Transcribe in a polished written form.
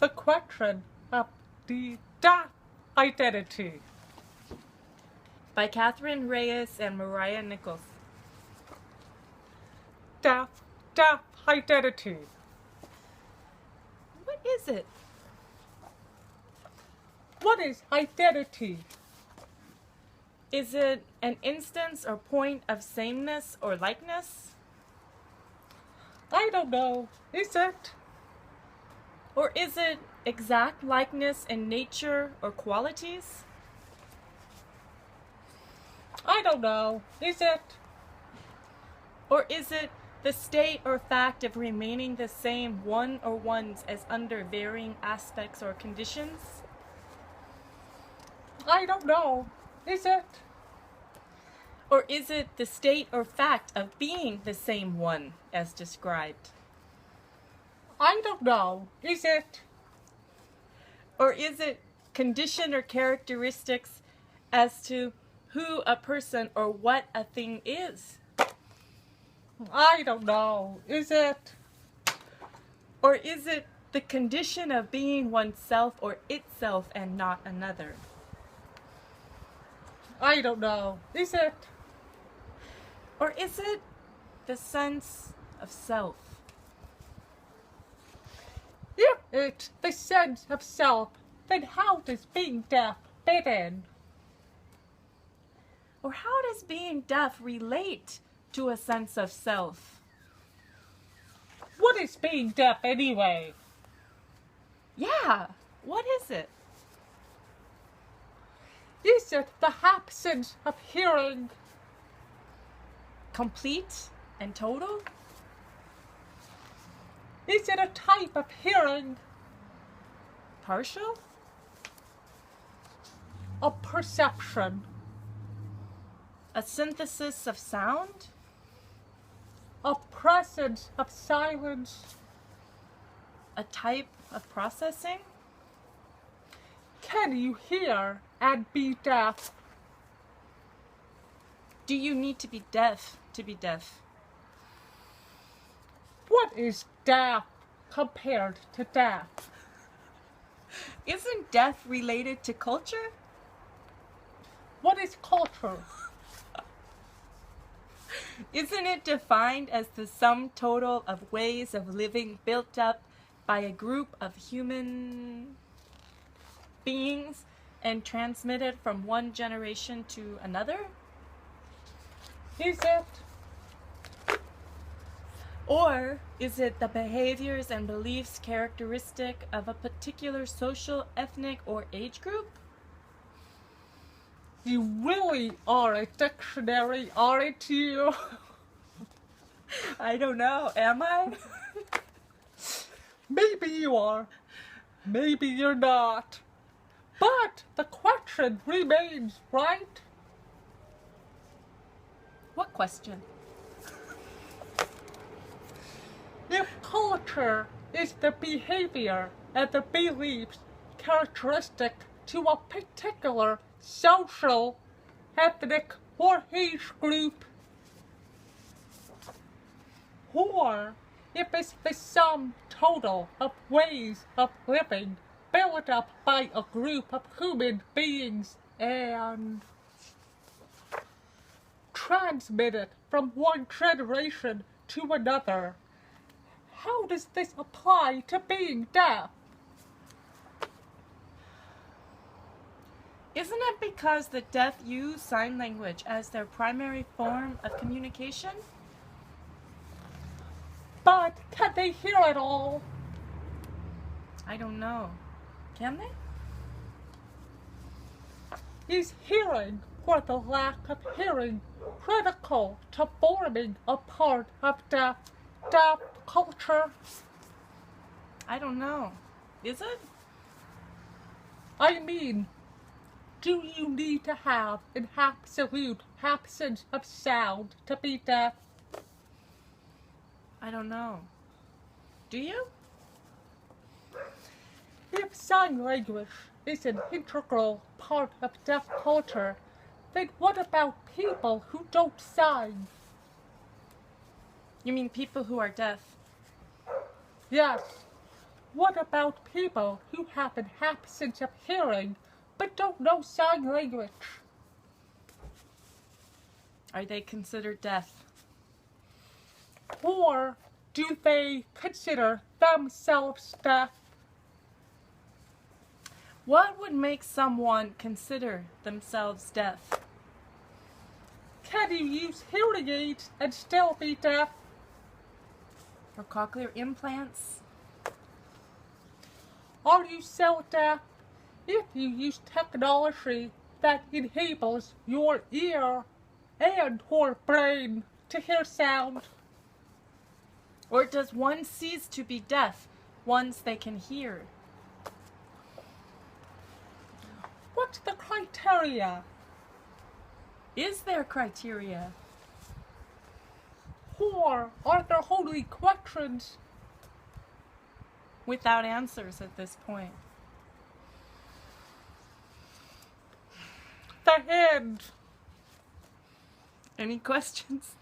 the question of the deaf identity. By Katherine, Reyes, and Meriah, Nichols. Deaf identity. What is it? What is identity? Is it an instance or point of sameness or likeness? I don't know. Is it? Or is it exact likeness in nature or qualities? I don't know. Is it? Or is it the state or fact of remaining the same one or ones as under varying aspects or conditions? I don't know. Is it? Or is it the state or fact of being the same one as described? I don't know. Is it? Or is it condition or characteristics as to who a person or what a thing is? I don't know. Is it? Or is it the condition of being oneself or itself and not another? I don't know. Is it? Or is it the sense of self? If it's the sense of self, then how does being deaf fit in? Or how does being deaf relate to a sense of self? What is being deaf anyway? Yeah, what is it? Is it the absence of hearing? Complete and total? Is it a type of hearing? Partial? A perception? A synthesis of sound? A presence of silence? A type of processing? Can you hear and be deaf? Do you need to be deaf to be deaf? What is deaf compared to deaf? Isn't deaf related to culture? What is culture? Isn't it defined as the sum total of ways of living built up by a group of human beings and transmitted from one generation to another? Is it? Or is it the behaviors and beliefs characteristic of a particular social, ethnic, or age group? You really are a dictionary, aren't you? I don't know, am I? Maybe you are. Maybe you're not. But the question remains, right? What question? If culture is the behavior and the beliefs characteristic to a particular social, ethnic, or age group, or if it's the sum total of ways of living built up by a group of human beings and transmitted from one generation to another, how does this apply to being deaf? Isn't it because the deaf use sign language as their primary form of communication? But can they hear it all? I don't know. Can they? Is hearing or the lack of hearing critical to forming a part of deaf culture? I don't know. Is it? I mean, do you need to have an absolute absence of sound to be deaf? I don't know. Do you? If sign language is an integral part of deaf culture, then what about people who don't sign? You mean people who are deaf? Yes. What about people who have an absence of hearing but don't know sign language? Are they considered deaf? Or do they consider themselves deaf? What would make someone consider themselves deaf? Can you use hearing aids and still be deaf? Or cochlear implants? Are you so deaf if you use technology that enables your ear and or brain to hear sound? Or does one cease to be deaf once they can hear? What's the criteria? Is there criteria? Or are there only questions? Without answers at this point. The end. Any questions?